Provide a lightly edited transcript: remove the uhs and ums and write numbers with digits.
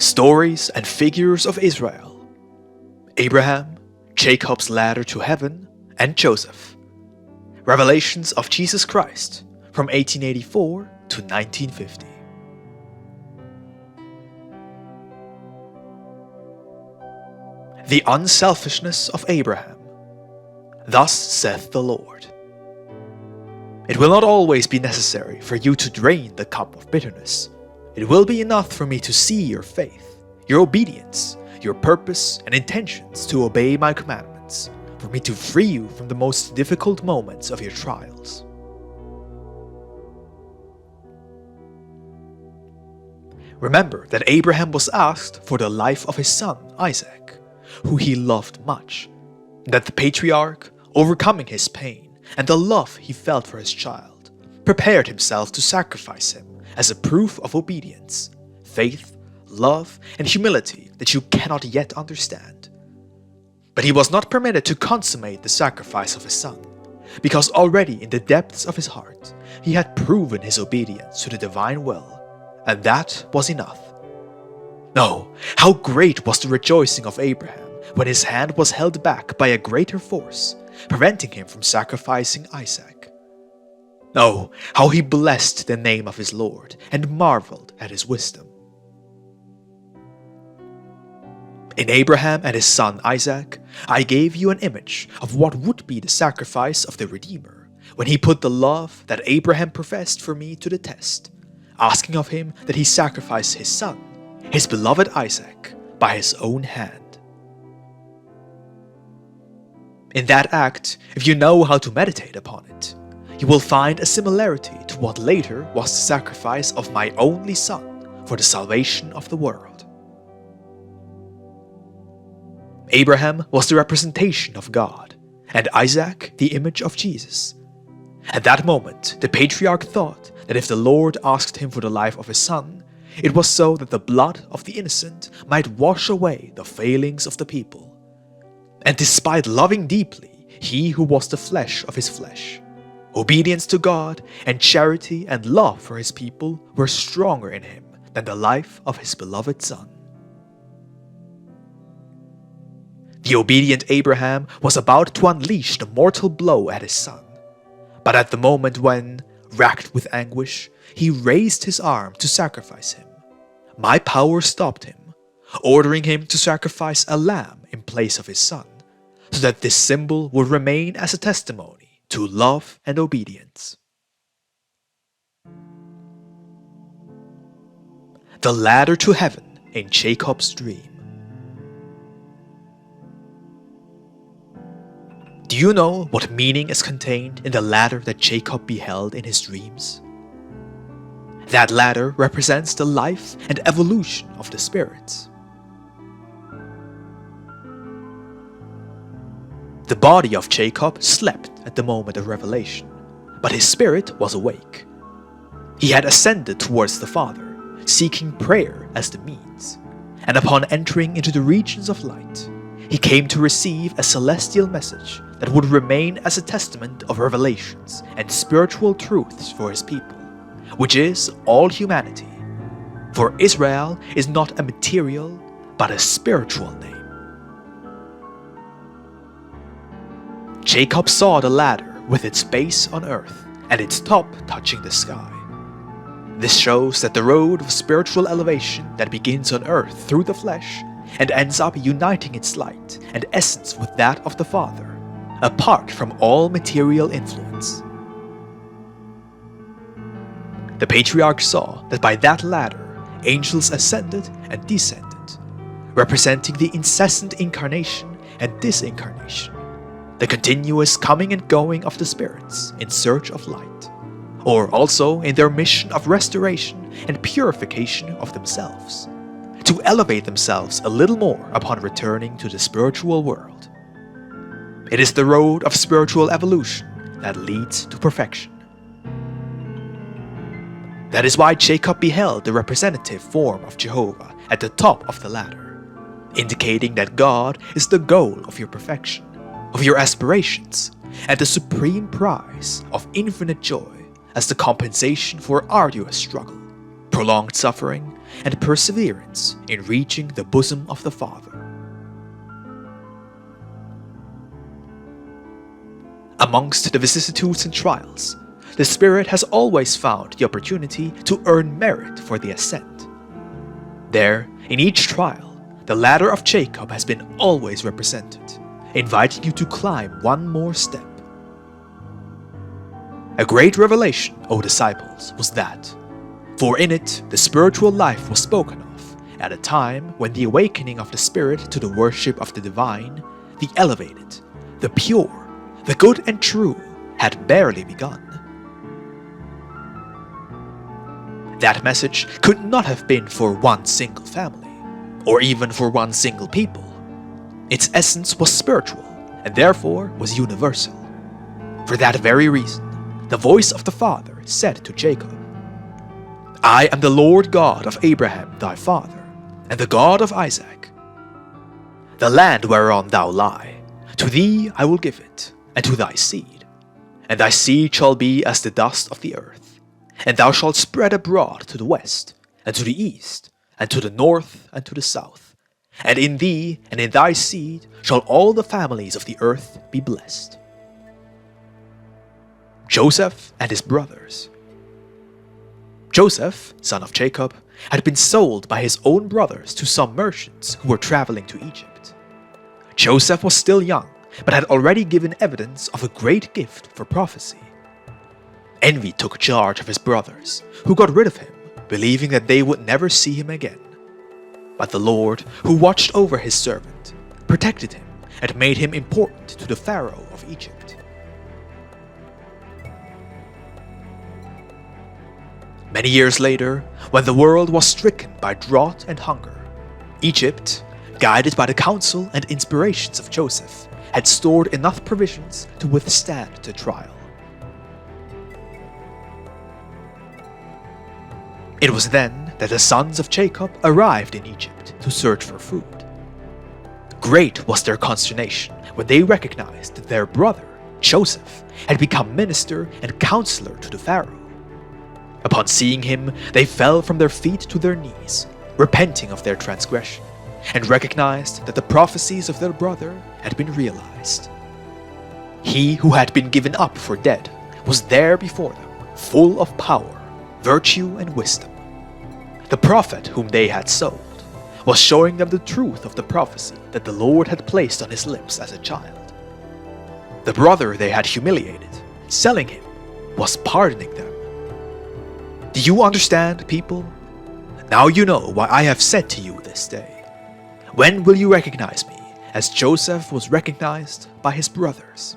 Stories and figures of Israel, Abraham, Jacob's ladder to heaven, and Joseph. Revelations of Jesus Christ from 1884 to 1950. The unselfishness of Abraham. Thus saith the Lord. It will not always be necessary for you to drain the cup of bitterness. It will be enough for me to see your faith, your obedience, your purpose and intentions to obey my commandments, for me to free you from the most difficult moments of your trials. Remember that Abraham was asked for the life of his son Isaac, who he loved much, and that the patriarch, overcoming his pain and the love he felt for his child, prepared himself to sacrifice him as a proof of obedience, faith, love, and humility that you cannot yet understand. But he was not permitted to consummate the sacrifice of his son, because already in the depths of his heart he had proven his obedience to the divine will, and that was enough. No, how great was the rejoicing of Abraham when his hand was held back by a greater force, preventing him from sacrificing Isaac. No, how he blessed the name of his Lord and marveled at his wisdom. In Abraham and his son Isaac, I gave you an image of what would be the sacrifice of the Redeemer, when he put the love that Abraham professed for me to the test, asking of him that he sacrifice his son, his beloved Isaac, by his own hand. In that act, if you know how to meditate upon it, you will find a similarity to what later was the sacrifice of my only son for the salvation of the world. Abraham was the representation of God, and Isaac the image of Jesus. At that moment, the patriarch thought that if the Lord asked him for the life of his son, it was so that the blood of the innocent might wash away the failings of the people. And despite loving deeply he who was the flesh of his flesh, obedience to God and charity and love for his people were stronger in him than the life of his beloved son. The obedient Abraham was about to unleash the mortal blow at his son, but at the moment when, racked with anguish, he raised his arm to sacrifice him, my power stopped him, ordering him to sacrifice a lamb in place of his son, so that this symbol would remain as a testimony to love and obedience. The ladder to heaven in Jacob's dream. Do you know what meaning is contained in the ladder that Jacob beheld in his dreams? That ladder represents the life and evolution of the spirits. The body of Jacob slept at the moment of revelation, but his spirit was awake. He had ascended towards the Father, seeking prayer as the means, and upon entering into the regions of light, he came to receive a celestial message that would remain as a testament of revelations and spiritual truths for his people, which is all humanity. For Israel is not a material, but a spiritual name. Jacob saw the ladder with its base on earth and its top touching the sky. This shows that the road of spiritual elevation that begins on earth through the flesh and ends up uniting its light and essence with that of the Father, apart from all material influence. The patriarch saw that by that ladder, angels ascended and descended, representing the incessant incarnation and disincarnation, the continuous coming and going of the spirits in search of light, or also in their mission of restoration and purification of themselves, to elevate themselves a little more upon returning to the spiritual world. It is the road of spiritual evolution that leads to perfection. That is why Jacob beheld the representative form of Jehovah at the top of the ladder, indicating that God is the goal of your perfection, of your aspirations, and the supreme prize of infinite joy as the compensation for arduous struggle, prolonged suffering, and perseverance in reaching the bosom of the Father. Amongst the vicissitudes and trials, the Spirit has always found the opportunity to earn merit for the ascent. There, in each trial, the ladder of Jacob has been always represented, inviting you to climb one more step. A great revelation, O disciples, was that, for in it the spiritual life was spoken of, at a time when the awakening of the Spirit to the worship of the divine, the elevated, the pure, the good and true, had barely begun. That message could not have been for one single family, or even for one single people. Its essence was spiritual, and therefore was universal. For that very reason, the voice of the Father said to Jacob, I am the Lord God of Abraham thy father, and the God of Isaac. The land whereon thou lie, to thee I will give it, and to thy seed. And thy seed shall be as the dust of the earth, and thou shalt spread abroad to the west, and to the east, and to the north, and to the south. And in thee and in thy seed shall all the families of the earth be blessed. Joseph and his brothers. Joseph, son of Jacob, had been sold by his own brothers to some merchants who were traveling to Egypt. Joseph was still young, but had already given evidence of a great gift for prophecy. Envy took charge of his brothers, who got rid of him, believing that they would never see him again. But the Lord, who watched over his servant, protected him and made him important to the Pharaoh of Egypt. Many years later, when the world was stricken by drought and hunger, Egypt, guided by the counsel and inspirations of Joseph, had stored enough provisions to withstand the trial. It was then that the sons of Jacob arrived in Egypt to search for food. Great was their consternation when they recognized that their brother, Joseph, had become minister and counselor to the Pharaoh. Upon seeing him, they fell from their feet to their knees, repenting of their transgression, and recognized that the prophecies of their brother had been realized. He who had been given up for dead was there before them, full of power, virtue, and wisdom. The prophet whom they had sold was showing them the truth of the prophecy that the Lord had placed on his lips as a child. The brother they had humiliated, selling him, was pardoning them. Do you understand, people? Now you know why I have said to you this day. When will you recognize me, as Joseph was recognized by his brothers?